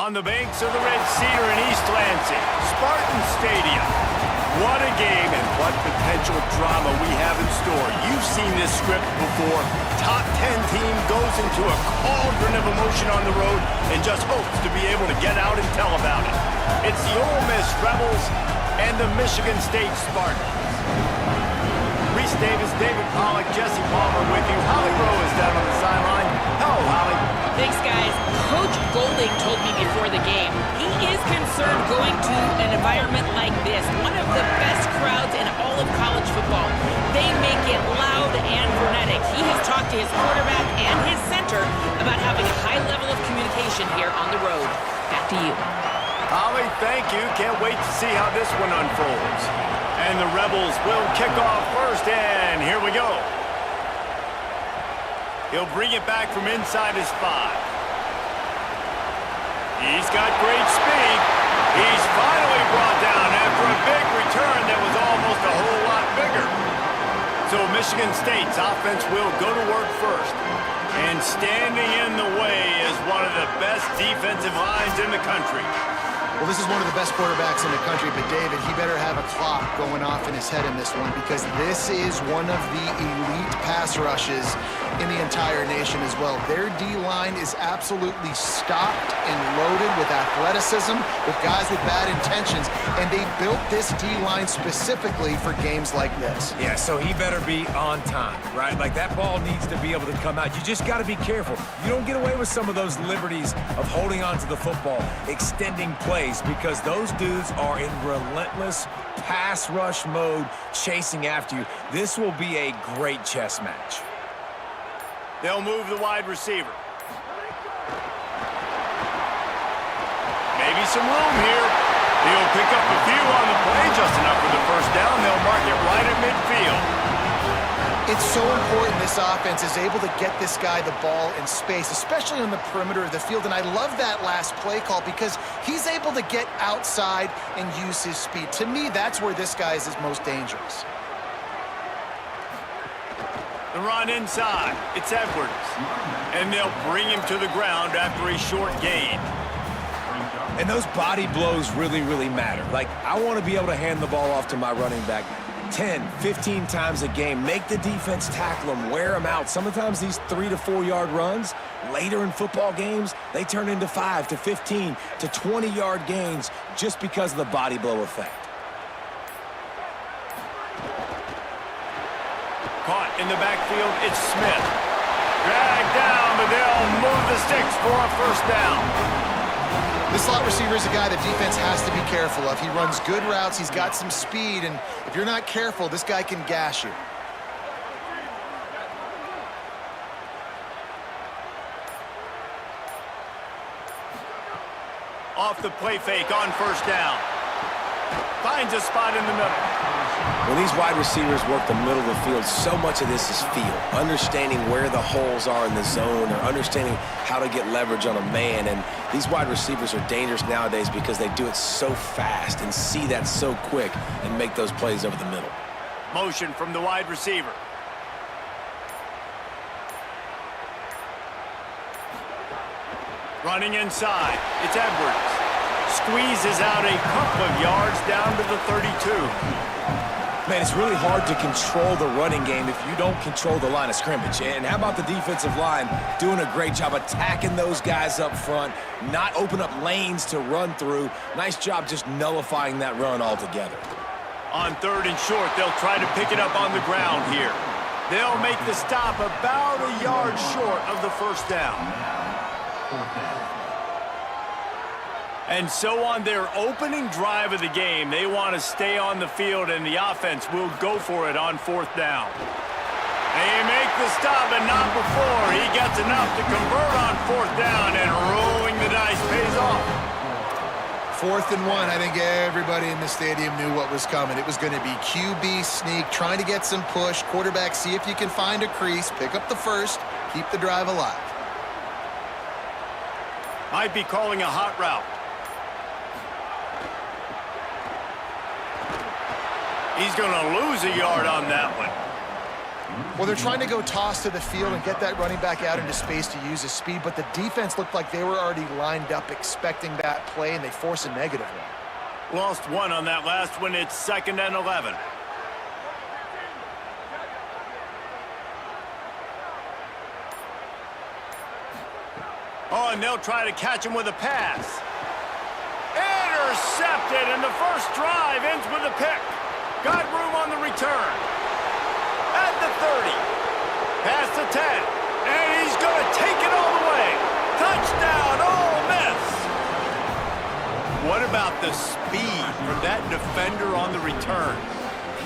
On the banks of the Red Cedar in East Lansing, Spartan Stadium. What a game and what potential drama we have in store. You've seen this script before. Top 10 team goes into a cauldron of emotion on the road and just hopes to be able to get out and tell about it. It's the Ole Miss Rebels and the Michigan State Spartans. Reese Davis, David Pollack, Jesse Palmer with you. Holly Rowe is down on the sideline. Hello, Holly. Thanks, guys. Coach Golding told me before the game he is concerned going to an environment like this, one of the best crowds in all of college football. They make it loud and frenetic. He has talked to his quarterback and his center about having a high level of communication here on the road. Back to you. Holly, thank you. Can't wait to see how this one unfolds. And the Rebels will kick off first, and here we go. He'll bring it back from inside his 5. He's got great speed. He's finally brought down after a big return that was almost a whole lot bigger. So Michigan State's offense will go to work first. And standing in the way is one of the best defensive lines in the country. Well, this is one of the best quarterbacks in the country, but David, he better have a clock going off in his head in this one because this is one of the elite pass rushes in the entire nation as well. Their D-line is absolutely stocked and loaded with athleticism, with guys with bad intentions, and they built this D-line specifically for games like this. Yeah, so he better be on time, right? Like, that ball needs to be able to come out. You just got to be careful. You don't get away with some of those liberties of holding on to the football, extending plays, because those dudes are in relentless pass rush mode, chasing after you. This will be a great chess match. They'll move the wide receiver. Maybe some room here. He'll pick up a few on the play, just enough for the first down. They'll mark it right at midfield. It's so important this offense is able to get this guy the ball in space, especially on the perimeter of the field. And I love that last play call because he's able to get outside and use his speed. To me, that's where this guy is most dangerous. The run inside. It's Edwards. And they'll bring him to the ground after a short gain. And those body blows really, really matter. Like, I want to be able to hand the ball off to my running back 10, 15 times a game. Make the defense tackle them, wear them out. Sometimes these 3 to 4 yard runs, later in football games, they turn into 5 to 15 to 20 yard gains just because of the body blow effect. Caught in the backfield, it's Smith. Dragged down, but they'll move the sticks for a first down. This slot receiver is a guy the defense has to be careful of. He runs good routes, he's got some speed, and if you're not careful, this guy can gash you. Off the play fake on first down. Finds a spot in the middle. When these wide receivers work the middle of the field, so much of this is feel. Understanding where the holes are in the zone or understanding how to get leverage on a man. And these wide receivers are dangerous nowadays because they do it so fast and see that so quick and make those plays over the middle. Motion from the wide receiver. Running inside, it's Edwards. Squeezes out a couple of yards down to the 32. Man, it's really hard to control the running game if you don't control the line of scrimmage. And how about the defensive line doing a great job attacking those guys up front, not open up lanes to run through. Nice job just nullifying that run altogether. On 3rd and short, they'll try to pick it up on the ground here. They'll make the stop about a yard short of the first down. And so on their opening drive of the game, they want to stay on the field, and the offense will go for it on 4th down. They make the stop, but not before. He gets enough to convert on 4th down, and rolling the dice pays off. 4th and 1, I think everybody in the stadium knew what was coming. It was going to be QB sneak, trying to get some push. Quarterback, see if you can find a crease, pick up the first, keep the drive alive. Might be calling a hot route. He's going to lose a yard on that one. Well, they're trying to go toss to the field and get that running back out into space to use his speed, but the defense looked like they were already lined up expecting that play, and they force a negative one. Lost one on that last one. It's 2nd and 11. Oh, and they'll try to catch him with a pass. Intercepted, and the first drive ends with a pick. Got room on the return. At the 30. Past the 10. And he's going to take it all the way. Touchdown, Ole Miss. What about the speed from that defender on the return?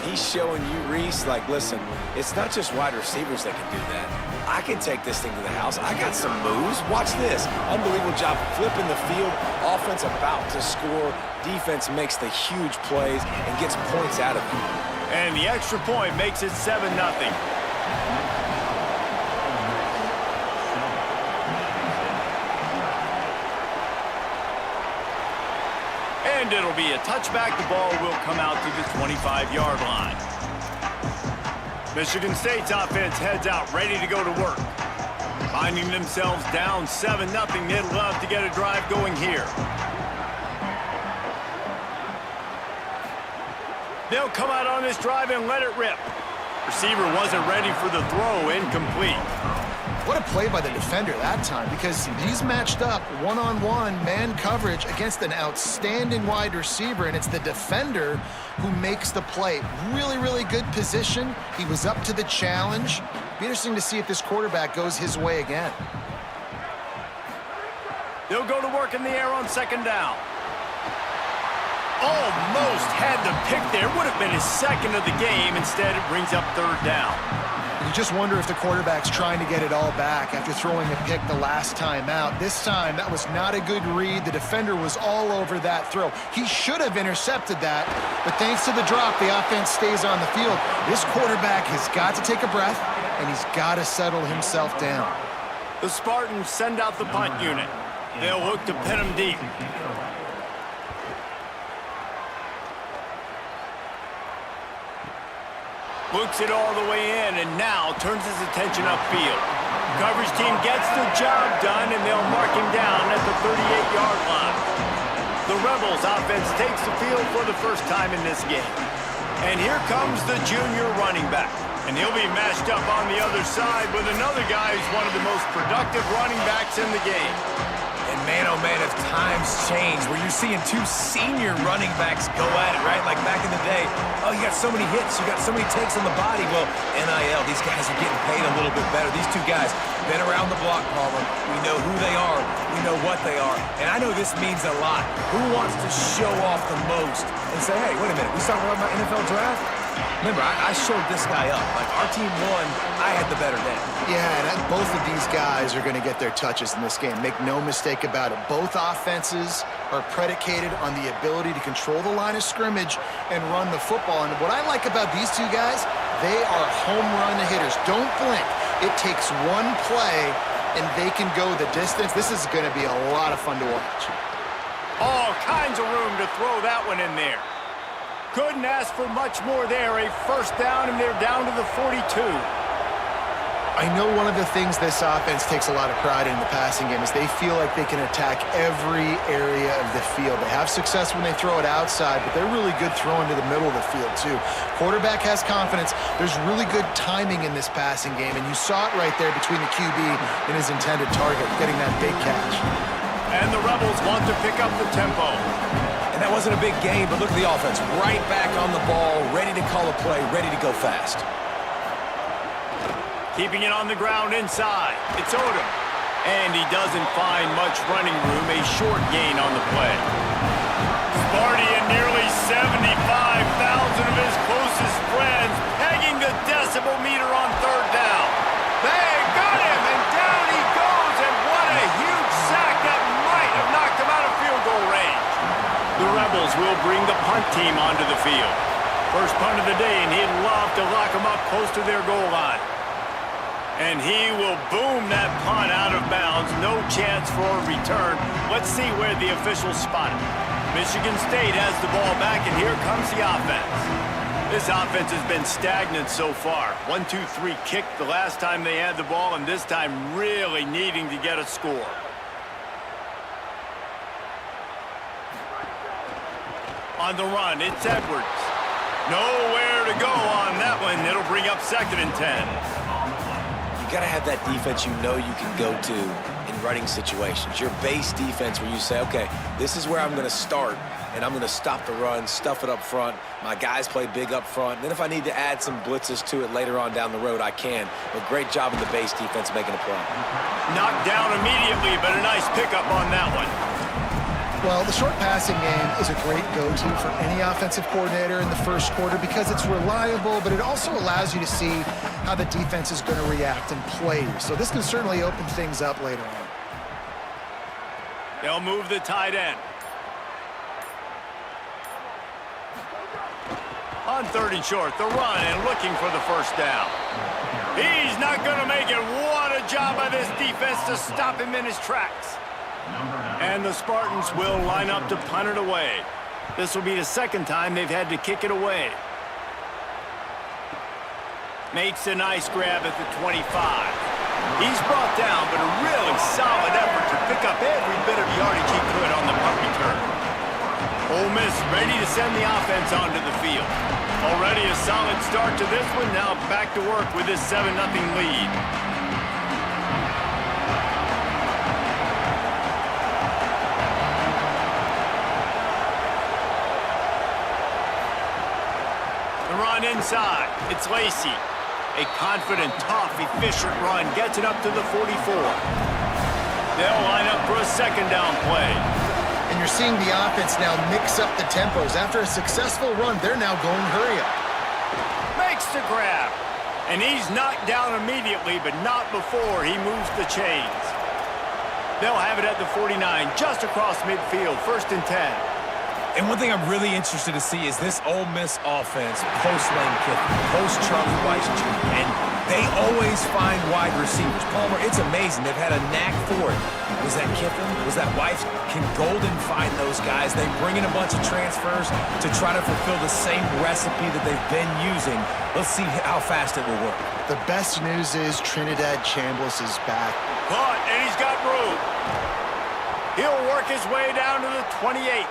He's showing you, Reese, like, listen, it's not just wide receivers that can do that. I can take this thing to the house. I got some moves. Watch this. Unbelievable job flipping the field. Offense about to score. Defense makes the huge plays and gets points out of it. And the extra point makes it 7-0. And it'll be a touchback. The ball will come out to the 25-yard line. Michigan State's offense heads out, ready to go to work. Finding themselves down 7-0, they'd love to get a drive going here. They'll come out on this drive and let it rip. Receiver wasn't ready for the throw, incomplete. What a play by the defender that time, because he's matched up one-on-one man coverage against an outstanding wide receiver, and it's the defender who makes the play. Really, really good position. He was up to the challenge. Be interesting to see if this quarterback goes his way again. They'll go to work in the air on 2nd down. Almost had the pick there. Would have been his 2nd of the game. Instead, it brings up 3rd down. You just wonder if the quarterback's trying to get it all back after throwing a pick the last time out. This time, that was not a good read. The defender was all over that throw. He should have intercepted that, but thanks to the drop, the offense stays on the field. This quarterback has got to take a breath, and he's got to settle himself down. The Spartans send out the punt unit. They'll look to pin him deep. Looks it all the way in, and now turns his attention upfield. Coverage team gets the job done, and they'll mark him down at the 38-yard line. The Rebels offense takes the field for the first time in this game. And here comes the junior running back. And he'll be matched up on the other side with another guy who's one of the most productive running backs in the game. And man, oh man, if times change, where you're seeing two senior running backs go at it, right? Like back in the day, oh, you got so many hits, you got so many takes on the body. Well, NIL, these guys are getting paid a little bit better. These two guys, been around the block, Palmer. We know who they are. We know what they are. And I know this means a lot. Who wants to show off the most and say, hey, wait a minute, we talking about my NFL draft? Remember, I showed this guy up. Like, our team won, I had the better day. Yeah, and both of these guys are going to get their touches in this game. Make no mistake about it. Both offenses are predicated on the ability to control the line of scrimmage and run the football. And what I like about these two guys, they are home run hitters. Don't blink. It takes one play, and they can go the distance. This is going to be a lot of fun to watch. All kinds of room to throw that one in there. Couldn't ask for much more there. A first down, and they're down to the 42. I know one of the things this offense takes a lot of pride in the passing game is they feel like they can attack every area of the field. They have success when they throw it outside, but they're really good throwing to the middle of the field, too. Quarterback has confidence. There's really good timing in this passing game, and you saw it right there between the QB and his intended target, getting that big catch. And the Rebels want to pick up the tempo. And that wasn't a big game, but look at the offense. Right back on the ball, ready to call a play, ready to go fast. Keeping it on the ground inside. It's Odom. And he doesn't find much running room. A short gain on the play. Sparty and nearly 75,000 of his closest friends pegging the decibel meter on 3rd down. They got him, and down he goes. And what a huge sack that might have knocked him out of field goal range. The Rebels will bring the punt team onto the field. First punt of the day, and he'd love to lock them up close to their goal line. And he will boom that punt out of bounds. No chance for a return. Let's see where the officials spot it. Michigan State has the ball back, and here comes the offense. This offense has been stagnant so far. 1-2-3 kick the last time they had the ball, and this time really needing to get a score. On the run, it's Edwards. Nowhere to go on that one. It'll bring up 2nd and 10. You got to have that defense you know you can go to in running situations. Your base defense where you say, okay, this is where I'm going to start, and I'm going to stop the run, stuff it up front. My guys play big up front. Then if I need to add some blitzes to it later on down the road, I can. But great job in the base defense making a play. Knocked down immediately, but a nice pickup on that one. Well, the short passing game is a great go-to for any offensive coordinator in the first quarter because it's reliable, but it also allows you to see how the defense is going to react and play. So this can certainly open things up later on. They'll move the tight end. On 3rd and short, the run and looking for the first down. He's not going to make it. What a job by this defense to stop him in his tracks. And the Spartans will line up to punt it away. This will be the 2nd time they've had to kick it away. Makes a nice grab at the 25. He's brought down, but a really solid effort to pick up every bit of yardage he could on the punt return. Ole Miss ready to send the offense onto the field. Already a solid start to this one. Now back to work with this 7-0 lead. Inside, it's Lacey. A confident, tough, efficient run gets it up to the 44. They'll line up for a 2nd down play. And you're seeing the offense now mix up the tempos. After a successful run, they're now going hurry up. Makes the grab. And he's knocked down immediately, but not before he moves the chains. They'll have it at the 49, just across midfield, 1st and 10. And one thing I'm really interested to see is this Ole Miss offense post-Lane Kiffin, post-Charlie Weis Jr., and they always find wide receivers. Palmer, it's amazing. They've had a knack for it. Was that Kiffin? Was that Weis? Can Golden find those guys? They bring in a bunch of transfers to try to fulfill the same recipe that they've been using. Let's see how fast it will work. The best news is Trinidad Chambliss is back. Caught, and he's got room. He'll work his way down to the 28.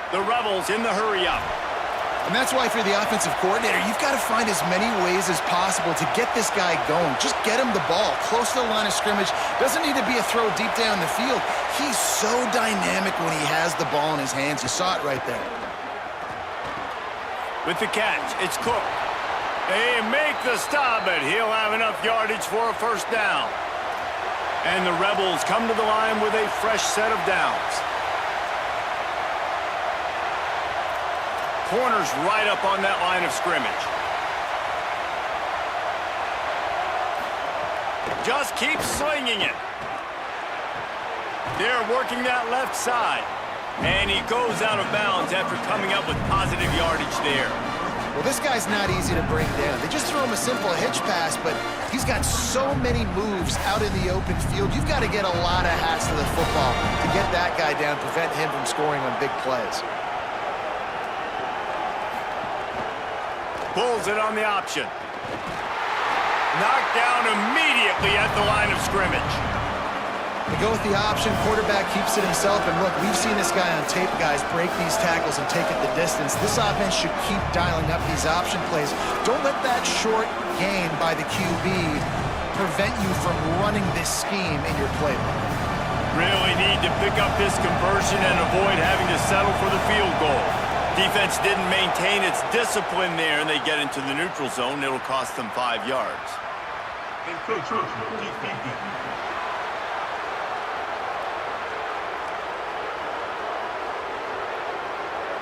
The Rebels in the hurry-up. And that's why for the offensive coordinator, you've got to find as many ways as possible to get this guy going. Just get him the ball close to the line of scrimmage. Doesn't need to be a throw deep down the field. He's so dynamic when he has the ball in his hands. You saw it right there. With the catch, it's Cook. They make the stop, but he'll have enough yardage for a 1st down. And the Rebels come to the line with a fresh set of downs. Corners right up on that line of scrimmage. Just keep slinging it. They're working that left side. And he goes out of bounds after coming up with positive yardage there. Well, this guy's not easy to bring down. They just throw him a simple hitch pass, but he's got so many moves out in the open field. You've got to get a lot of hats to the football to get that guy down, prevent him from scoring on big plays. Pulls it on the option. Knocked down immediately at the line of scrimmage. They go with the option. Quarterback keeps it himself. And look, we've seen this guy on tape, guys, break these tackles and take it the distance. This offense should keep dialing up these option plays. Don't let that short gain by the QB prevent you from running this scheme in your playbook. Really need to pick up this conversion and avoid having to settle for the field goal. Defense didn't maintain its discipline there, and they get into the neutral zone. It'll cost them 5 yards.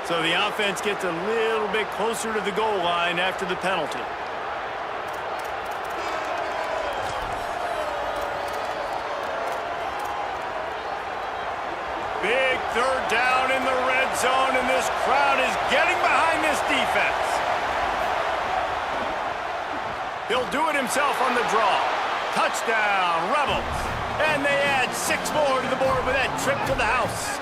So the offense gets a little bit closer to the goal line after the penalty. Big 3rd down in the red zone, and this crowd is getting behind this defense. He'll do it himself on the draw. Touchdown, Rebels. And they add 6 more to the board with that trip to the house.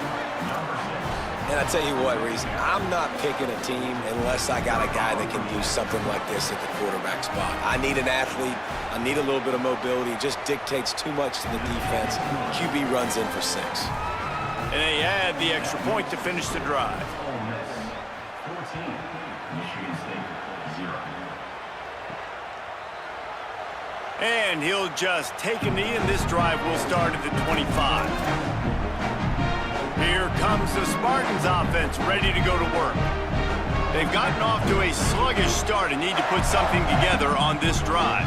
And I tell you what, Reese, I'm not picking a team unless I got a guy that can do something like this at the quarterback spot. I need an athlete. I need a little bit of mobility. It just dictates too much to the defense. QB runs in for 6. And they add the extra point to finish the drive. And he'll just take a knee, and this drive will start at the 25. Here comes the Spartans offense, ready to go to work. They've gotten off to a sluggish start and need to put something together on this drive.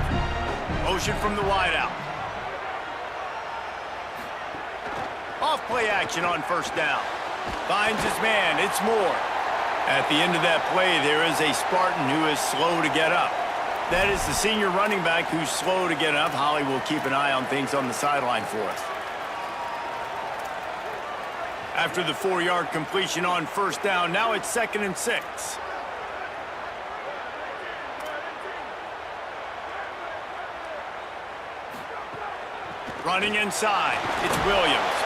Motion from the wideout. Off play action on first down. Finds his man, it's Moore. At the end of that play, there is a Spartan who is slow to get up. That is the senior running back who's slow to get up. Holly will keep an eye on things on the sideline for us. After the 4-yard completion on first down, now it's 2nd and 6. Running inside, it's Williams.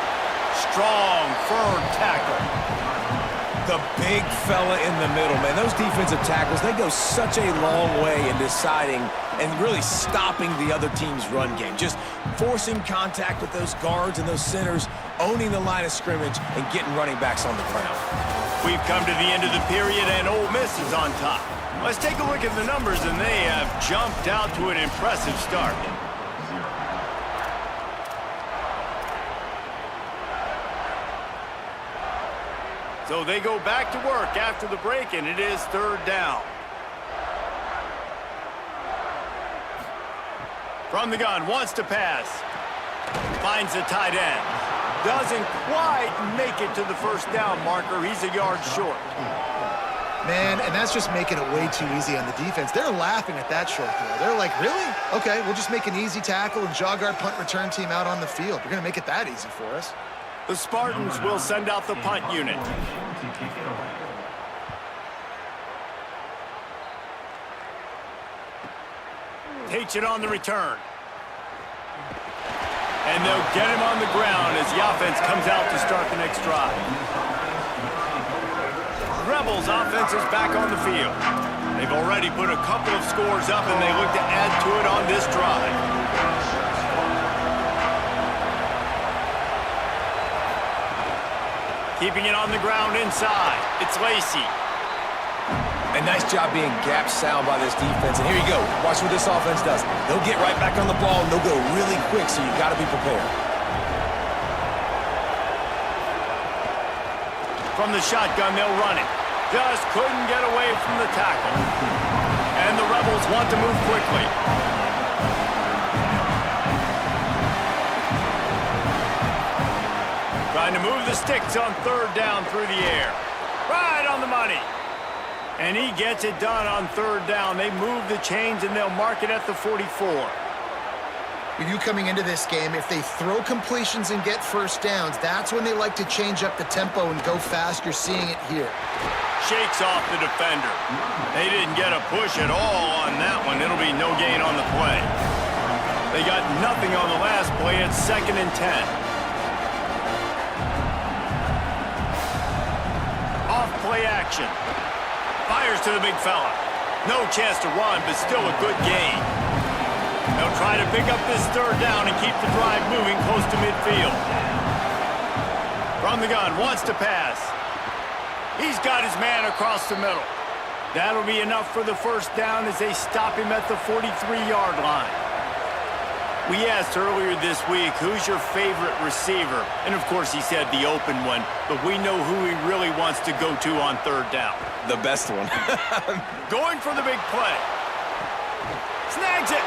Strong, firm tackle. The big fella in the middle, man. Those defensive tackles, they go such a long way in deciding and really stopping the other team's run game. Just forcing contact with those guards and those centers, owning the line of scrimmage, and getting running backs on the ground. We've come to the end of the period, and Ole Miss is on top. Let's take a look at the numbers, and they have jumped out to an impressive start. So they go back to work after the break, and it is 3rd down. From the gun, wants to pass. Finds the tight end. Doesn't quite make it to the first down marker. He's a yard short. Man, and that's just making it way too easy on the defense. They're laughing at that short throw. They're like, really? Okay, we'll just make an easy tackle and jog our punt return team out on the field. You're going to make it that easy for us. The Spartans will send out the punt unit. Takes it on the return. And they'll get him on the ground as the offense comes out to start the next drive. Rebels offense is back on the field. They've already put a couple of scores up, and they look to add to it on this drive. Keeping it on the ground inside. It's Lacey. A nice job being gap sound by this defense. And here you go. Watch what this offense does. They'll get right back on the ball, and they'll go really quick, so you've got to be prepared. From the shotgun, they'll run it. Just couldn't get away from the tackle. And the Rebels want to move quickly. Trying to move the sticks on 3rd down through the air. Right on the money. And he gets it done on 3rd down. They move the chains, and they'll mark it at the 44. With you coming into this game, if they throw completions and get first downs, that's when they like to change up the tempo and go fast. You're seeing it here. Shakes off the defender. They didn't get a push at all on that one. It'll be no gain on the play. They got nothing on the last play. It's 2nd and 10. Play action. Fires to the big fella. No chance to run, but still a good gain. They'll try to pick up this 3rd down and keep the drive moving close to midfield. From the gun, wants to pass. He's got his man across the middle. That'll be enough for the first down as they stop him at the 43-yard line. We asked earlier this week, who's your favorite receiver? And, of course, he said the open one, but we know who he really wants to go to on 3rd down. The best one. Going for the big play. Snags it.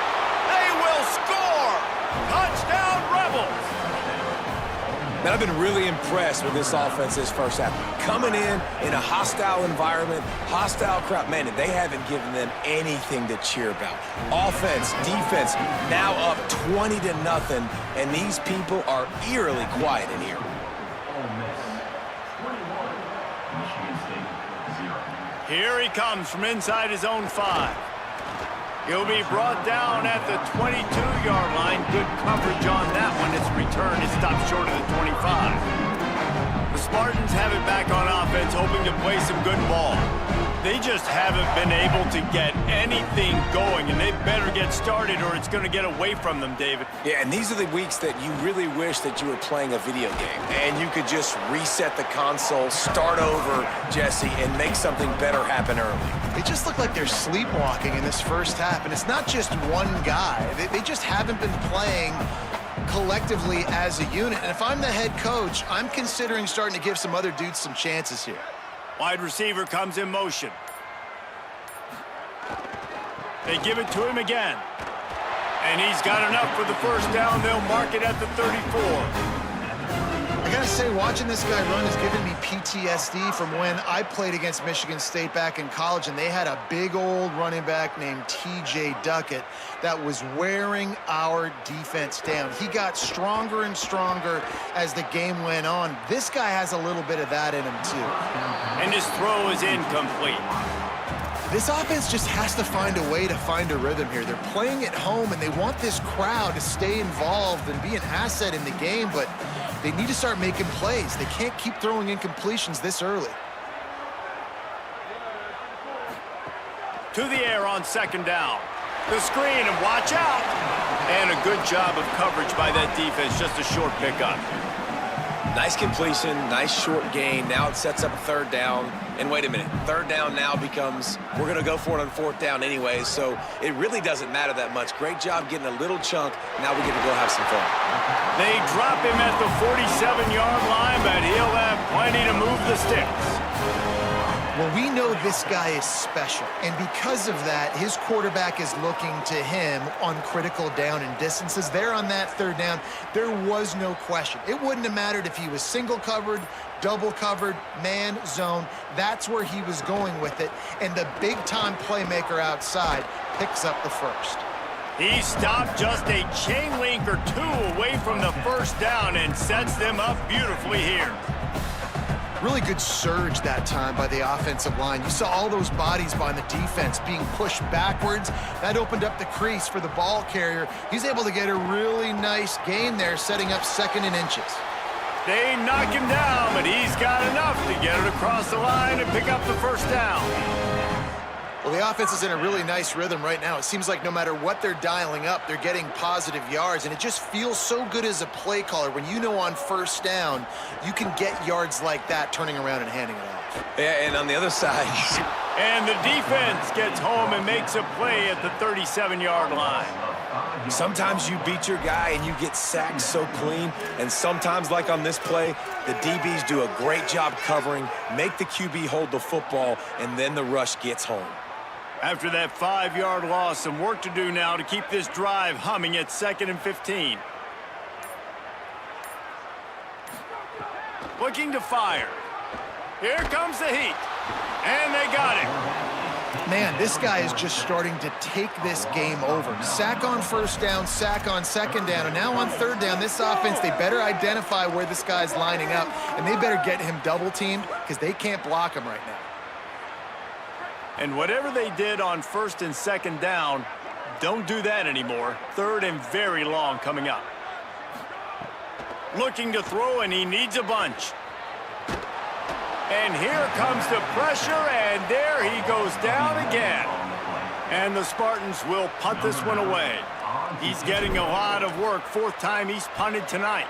They will score. Touchdown, Rebels. Man, I've been really impressed with this offense this first half. Coming in a hostile environment, hostile crowd, man, they haven't given them anything to cheer about. Offense, defense, now up 20-0, and these people are eerily quiet in here. Here he comes from inside his own 5. He'll be brought down at the 22-yard line. Good coverage on that one. Its return is stopped short of the 25. The Spartans have it back on offense to play some good ball. They just haven't been able to get anything going, and they better get started or it's going to get away from them, David. Yeah, and these are the weeks that you really wish that you were playing a video game and you could just reset the console, start over, Jesse, and make something better happen early. They just look like they're sleepwalking in this first half, and it's not just one guy. They just haven't been playing collectively as a unit. And if I'm the head coach, I'm considering starting to give some other dudes some chances here. Wide receiver comes in motion. They give it to him again. And he's got enough for the first down. They'll mark it at the 34. I gotta say, watching this guy run has given me PTSD from when I played against Michigan State back in college, and they had a big old running back named TJ Duckett that was wearing our defense down. He got stronger and stronger as the game went on. This guy has a little bit of that in him too. And his throw is incomplete. This offense just has to find a way to find a rhythm here. They're playing at home, and they want this crowd to stay involved and be an asset in the game, but they need to start making plays. They can't keep throwing incompletions this early. To the air on second down. The screen, and watch out. And a good job of coverage by that defense. Just a short pickup. Nice completion, nice short gain. Now it sets up third down. And wait a minute, third down now becomes, we're going to go for it on fourth down anyway, so it really doesn't matter that much. Great job getting a little chunk. Now we get to go have some fun. They drop him at the 47-yard line, but he'll have plenty to move the sticks. Well, we know this guy is special, and because of that, his quarterback is looking to him on critical down and distances. There on that third down, there was no question. It wouldn't have mattered if he was single covered, double covered, man, zone. That's where he was going with it, and the big-time playmaker outside picks up the first. He stopped just a chain link or two away from the first down and sets them up beautifully here. Really good surge that time by the offensive line. You saw all those bodies by the defense being pushed backwards. That opened up the crease for the ball carrier. He's able to get a really nice gain there, setting up second and inches. They knock him down, but he's got enough to get it across the line and pick up the first down. Well, the offense is in a really nice rhythm right now. It seems like no matter what they're dialing up, they're getting positive yards, and it just feels so good as a play caller when you know on first down you can get yards like that turning around and handing it off. Yeah, and on the other side, and the defense gets home and makes a play at the 37-yard line. sometimes you beat your guy and you get sacked so clean, and sometimes, like on this play, the DBs do a great job covering, make the QB hold the football, and then the rush gets home. After that 5-yard loss, some work to do now to keep this drive humming at 2nd and 15. Looking to fire. Here comes the heat. And they got it. Man, this guy is just starting to take this game over. Sack on first down, sack on second down, and now on third down, this offense, they better identify where this guy's lining up, and they better get him double-teamed because they can't block him right now. And whatever they did on first and second down, don't do that anymore. Third and very long coming up. Looking to throw, and he needs a bunch. And here comes the pressure, and there he goes down again. And the Spartans will punt this one away. He's getting a lot of work. 4th time he's punted tonight.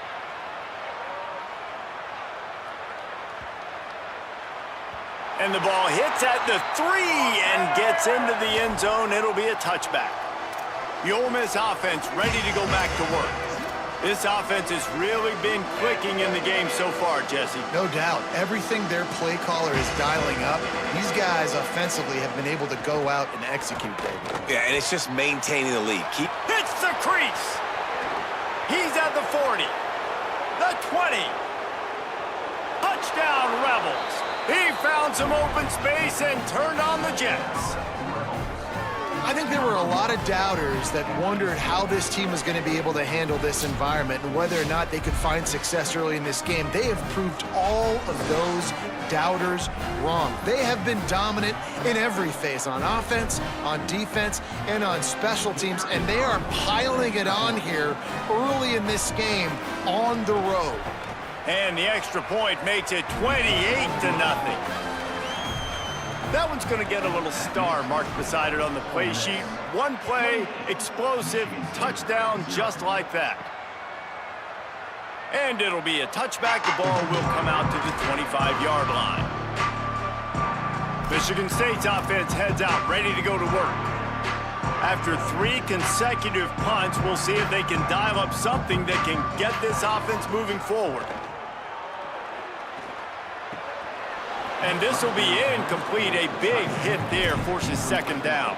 And the ball hits at the 3 and gets into the end zone. It'll be a touchback. The Ole Miss offense ready to go back to work. This offense has really been clicking in the game so far, Jesse. No doubt. Everything their play caller is dialing up, these guys offensively have been able to go out and execute, David. Yeah, and it's just maintaining the lead. Hits the crease. He's at the 40. The 20. Touchdown, Rebels. He found some open space and turned on the Jets. I think there were a lot of doubters that wondered how this team was going to be able to handle this environment and whether or not they could find success early in this game. They have proved all of those doubters wrong. They have been dominant in every phase, on offense, on defense, and on special teams, and they are piling it on here early in this game on the road. And the extra point makes it 28-0. That one's going to get a little star marked beside it on the play sheet. One play, explosive, touchdown just like that. And it'll be a touchback. The ball will come out to the 25-yard line. Michigan State's offense heads out, ready to go to work. After 3 consecutive punts, we'll see if they can dial up something that can get this offense moving forward. And this will be incomplete. A big hit there forces second down.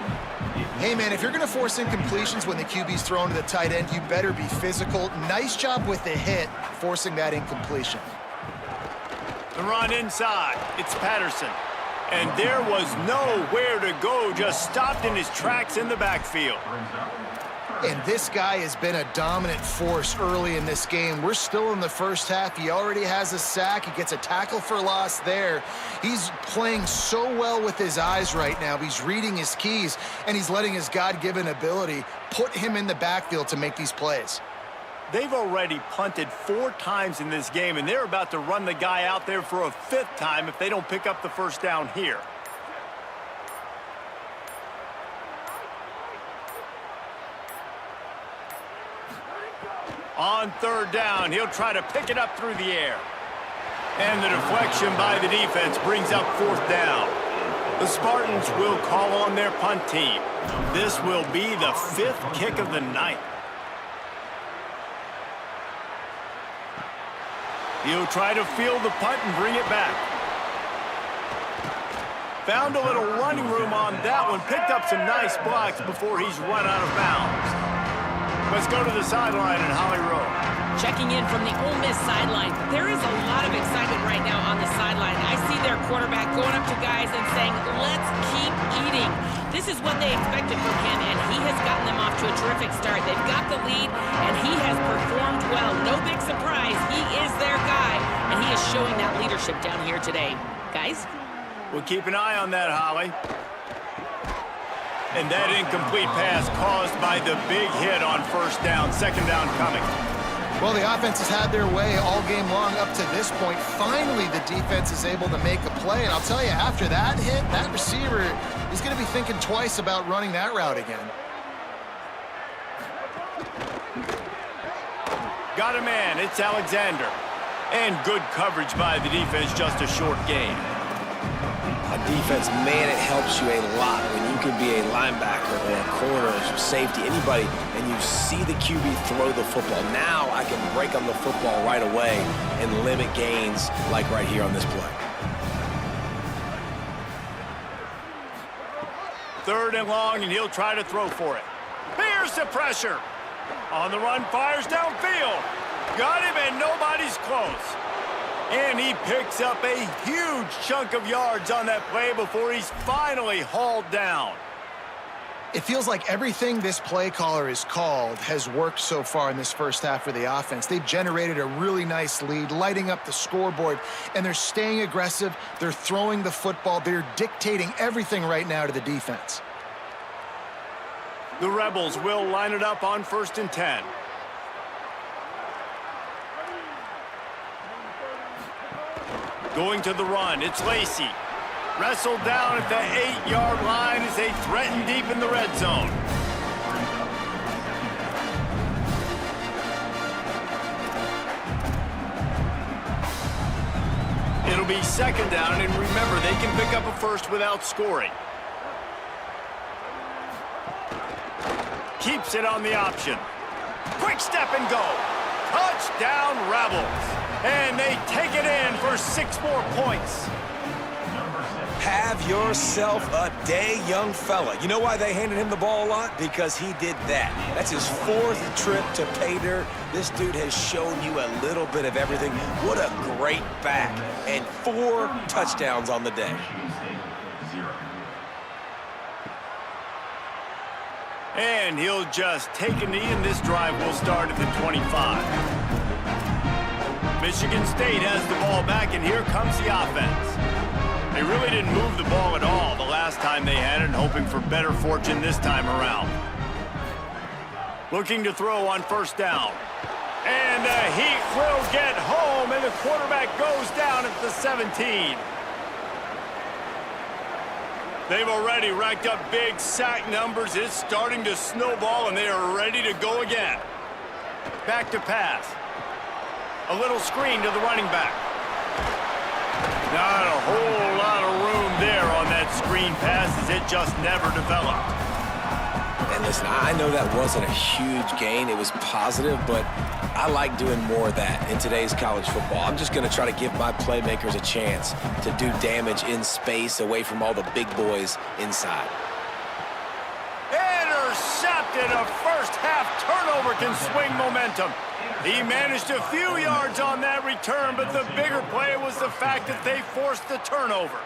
Hey, man, if you're going to force incompletions when the QB's thrown to the tight end, you better be physical. Nice job with the hit, forcing that incompletion. The run inside. It's Patterson. And there was nowhere to go, just stopped in his tracks in the backfield. And this guy has been a dominant force early in this game. We're still in the first half. He already has a sack. He gets a tackle for loss there. He's playing so well with his eyes right now. He's reading his keys, and he's letting his God-given ability put him in the backfield to make these plays. They've already punted 4 times in this game, and they're about to run the guy out there for a 5th time if they don't pick up the first down here. On 3rd down, he'll try to pick it up through the air. And the deflection by the defense brings up 4th down. The Spartans will call on their punt team. This will be the 5th kick of the night. He'll try to field the punt and bring it back. Found a little running room on that one. Picked up some nice blocks before he's run out of bounds. Let's go to the sideline in Holly Rowe. Checking in from the Ole Miss sideline. There is a lot of excitement right now on the sideline. I see their quarterback going up to guys and saying, let's keep eating. This is what they expected from him, and he has gotten them off to a terrific start. They've got the lead, and he has performed well. No big surprise. He is their guy, and he is showing that leadership down here today. Guys? We'll keep an eye on that, Holly. And that incomplete pass caused by the big hit on 1st down. 2nd down coming. Well, the offense has had their way all game long up to this point. Finally, the defense is able to make a play. And I'll tell you, after that hit, that receiver is going to be thinking twice about running that route again. Got a man. It's Alexander. And good coverage by the defense, just a short gain. A defense, man, it helps you a lot when you can be a linebacker or a corner or safety, anybody, and you see the QB throw the football. Now I can break on the football right away and limit gains like right here on this play. 3rd and long, and he'll try to throw for it. Here's the pressure. On the run, fires downfield. Got him, and nobody's close. And he picks up a huge chunk of yards on that play before he's finally hauled down. It feels like everything this play caller has called has worked so far in this first half for the offense. They've generated a really nice lead, lighting up the scoreboard, and they're staying aggressive. They're throwing the football. They're dictating everything right now to the defense. The Rebels will line it up on 1st and 10. Going to the run, it's Lacey. Wrestled down at the 8-yard line as they threaten deep in the red zone. It'll be 2nd down, and remember, they can pick up a first without scoring. Keeps it on the option. Quick step and go. Touchdown, Rebels. And they take it in for 6 more points. Have yourself a day, young fella. You know why they handed him the ball a lot? Because he did that. That's his 4th trip to pay dirt. This dude has shown you a little bit of everything. What a great back. And 4 touchdowns on the day. And he'll just take a knee, and this drive will start at the 25. Michigan State has the ball back, and here comes the offense. They really didn't move the ball at all the last time they had it, and hoping for better fortune this time around. Looking to throw on 1st down. And the heat will get home, and the quarterback goes down at the 17. They've already racked up big sack numbers. It's starting to snowball, and they are ready to go again. Back to pass. A little screen to the running back. Not a whole lot of room there on that screen pass, as it just never developed. And listen, I know that wasn't a huge gain. It was positive, but I like doing more of that in today's college football. I'm just going to try to give my playmakers a chance to do damage in space away from all the big boys inside. Intercepted. A first-half turnover can swing momentum. He managed a few yards on that return, but the bigger play was the fact that they forced the turnover.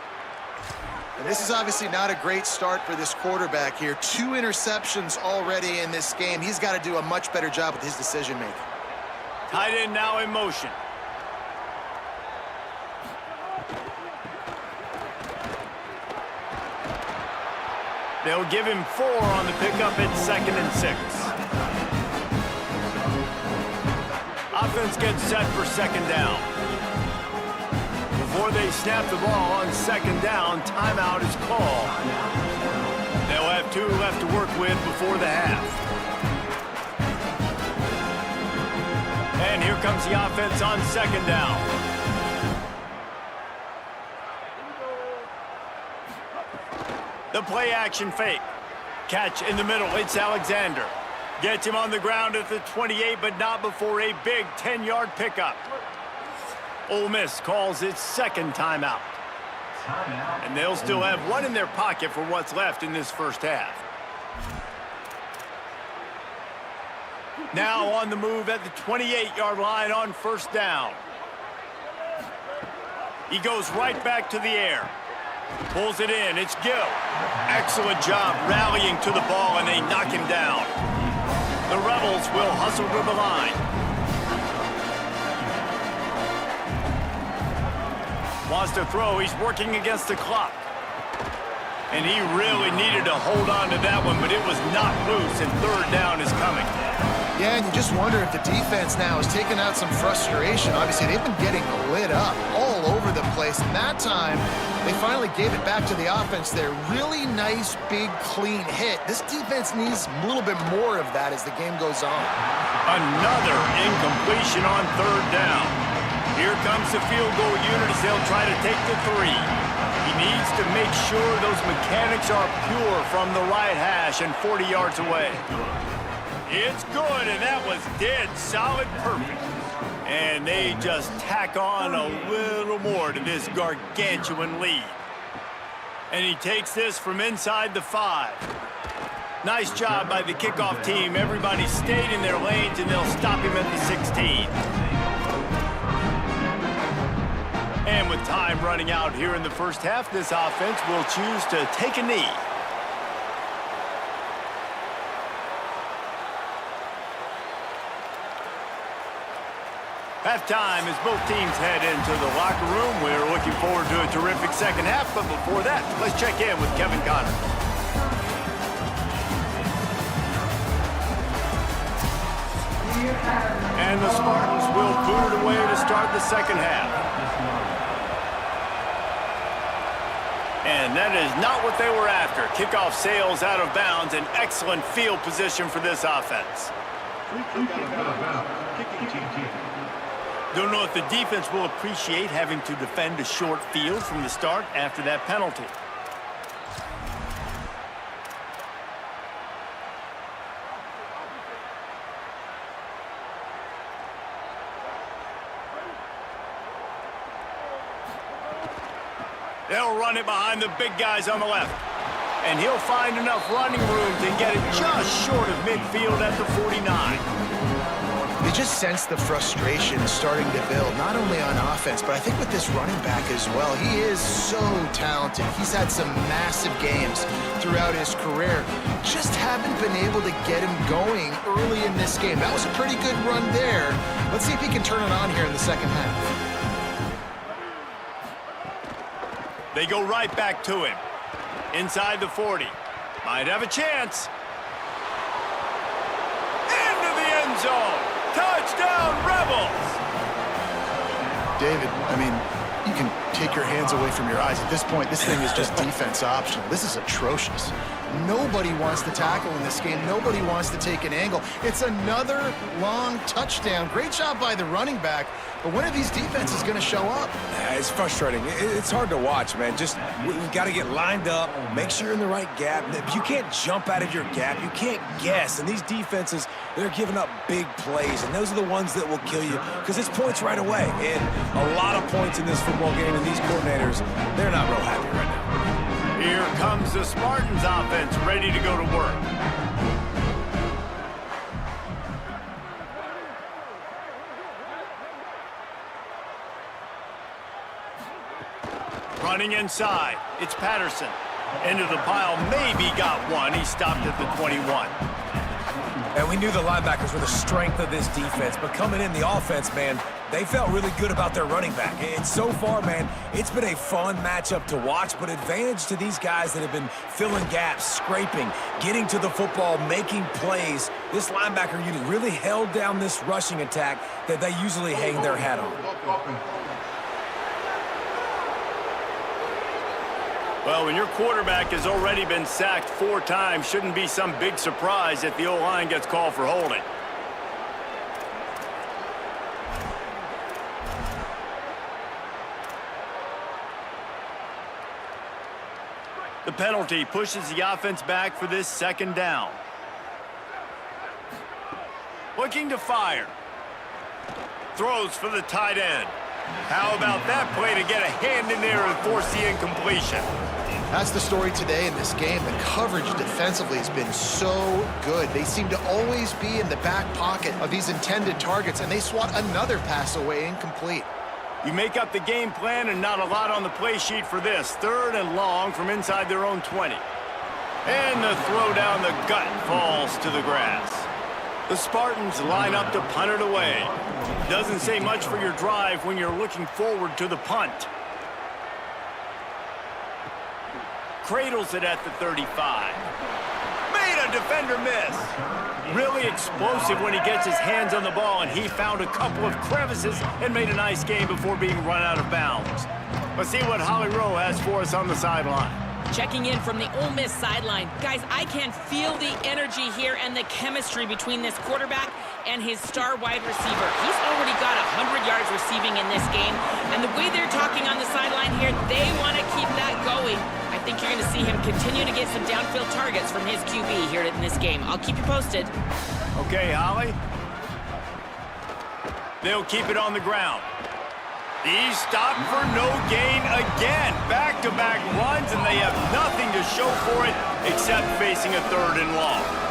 And this is obviously not a great start for this quarterback here. 2 interceptions already in this game. He's got to do a much better job with his decision-making. Tight end now in motion. They'll give him 4 on the pickup at 2nd and 6. Offense gets set for 2nd down. Before they snap the ball on 2nd down, timeout is called. They'll have 2 left to work with before the half. And here comes the offense on 2nd down. The play action fake. Catch in the middle. It's Alexander. Gets him on the ground at the 28, but not before a big 10-yard pickup. Ole Miss calls its 2nd timeout. And they'll still have 1 in their pocket for what's left in this first half. Now on the move at the 28-yard line on 1st down. He goes right back to the air. Pulls it in. It's Gill. Excellent job rallying to the ball, and they knock him down. The Rebels will hustle to the line. Wants to throw. He's working against the clock. And he really needed to hold on to that one, but it was not loose, and 3rd down is coming. Yeah, and you just wonder if the defense now is taking out some frustration. Obviously, they've been getting lit up all over the place. And that time, they finally gave it back to the offense there. Really nice, big, clean hit. This defense needs a little bit more of that as the game goes on. Another incompletion on 3rd down. Here comes the field goal unit as they'll try to take the 3. He needs to make sure those mechanics are pure from the right hash and 40 yards away. It's good, and that was dead solid perfect. And they just tack on a little more to this gargantuan lead. And he takes this from inside the 5. Nice job by the kickoff team. Everybody stayed in their lanes, and they'll stop him at the 16. And with time running out here in the first half, this offense will choose to take a knee. Halftime as both teams head into the locker room. We're looking forward to a terrific second half, but before that, let's check in with Kevin Connor. And the Spartans will boot it away to start the second half. And that is not what they were after. Kickoff sails out of bounds, and excellent field position for this offense. Don't know if the defense will appreciate having to defend a short field from the start after that penalty. They'll run it behind the big guys on the left. And he'll find enough running room to get it just short of midfield at the 49. You just sense the frustration starting to build, not only on offense, but I think with this running back as well. He is so talented. He's had some massive games throughout his career. Just haven't been able to get him going early in this game. That was a pretty good run there. Let's see if he can turn it on here in the second half. They go right back to him. Inside the 40. Might have a chance. Into the end zone. Touchdown, Rebels! David, I mean, you can take your hands away from your eyes. At this point, this thing is just defense optional. This is atrocious. Nobody wants to tackle in this game. Nobody wants to take an angle. It's another long touchdown. Great job by the running back. But when are these defenses going to show up? It's frustrating. It's hard to watch, man. Just, we've got to get lined up, make sure you're in the right gap. You can't jump out of your gap. You can't guess. And these defenses, they're giving up big plays, and those are the ones that will kill you because it's points right away. And a lot of points in this football game, and these coordinators, they're not real happy right now. Here comes the Spartans offense, ready to go to work. Running inside, it's Patterson. Into the pile, maybe got one. He stopped at the 21. And we knew the linebackers were the strength of this defense, but coming in the offense, man, they felt really good about their running back. And so far, man, it's been a fun matchup to watch, but advantage to these guys that have been filling gaps, scraping, getting to the football, making plays. This linebacker unit really held down this rushing attack that they usually hang their hat on. Well, when your quarterback has already been sacked 4 times, shouldn't be some big surprise if the O-line gets called for holding. The penalty pushes the offense back for this second down. Looking to fire. Throws for the tight end. How about that play to get a hand in there and force the incompletion? That's the story today in this game. The coverage defensively has been so good. They seem to always be in the back pocket of these intended targets, and they swat another pass away incomplete. You make up the game plan and not a lot on the play sheet for this. 3rd and long from inside their own 20. And the throw down the gut falls to the grass. The Spartans line up to punt it away. Doesn't say much for your drive when you're looking forward to the punt. Cradles it at the 35. Made a defender miss. Really explosive when he gets his hands on the ball, and he found a couple of crevices and made a nice game before being run out of bounds. Let's see what Holly Rowe has for us on the sideline. Checking in from the Ole Miss sideline. Guys, I can feel the energy here and the chemistry between this quarterback and his star wide receiver. He's already got 100 yards receiving in this game, and the way they're talking on the sideline here, they want to keep that going. I think you're going to see him continue to get some downfield targets from his QB here in this game. I'll keep you posted. Okay, Holly. They'll keep it on the ground. He's stopped for no gain again. Back-to-back runs, and they have nothing to show for it except facing a 3rd and long.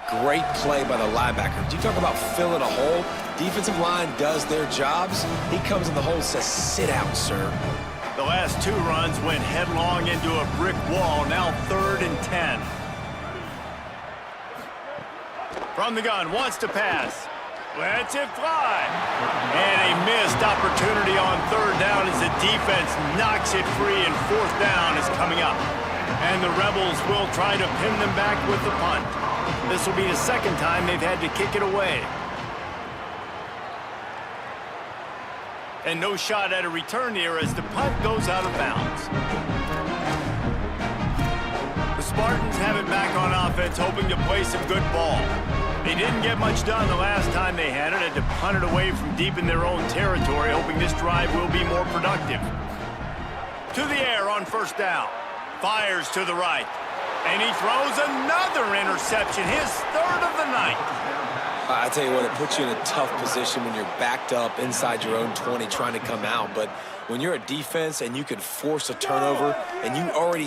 Great play by the linebacker. You talk about filling a hole. Defensive line does their jobs. He comes in the hole and says, sit out, sir. The last 2 runs went headlong into a brick wall. Now 3rd and 10. From the gun, wants to pass. Lets it fly. And a missed opportunity on 3rd down as the defense knocks it free, and 4th down is coming up. And the Rebels will try to pin them back with the punt. This will be the 2nd time they've had to kick it away. And no shot at a return here as the punt goes out of bounds. The Spartans have it back on offense, hoping to play some good ball. They didn't get much done the last time they had it. Had to punt it away from deep in their own territory, hoping this drive will be more productive. To the air on 1st down. Fires to the right. And he throws another interception, his 3rd of the night. I tell you what, it puts you in a tough position when you're backed up inside your own 20 trying to come out. But when you're a defense and you can force a turnover and you already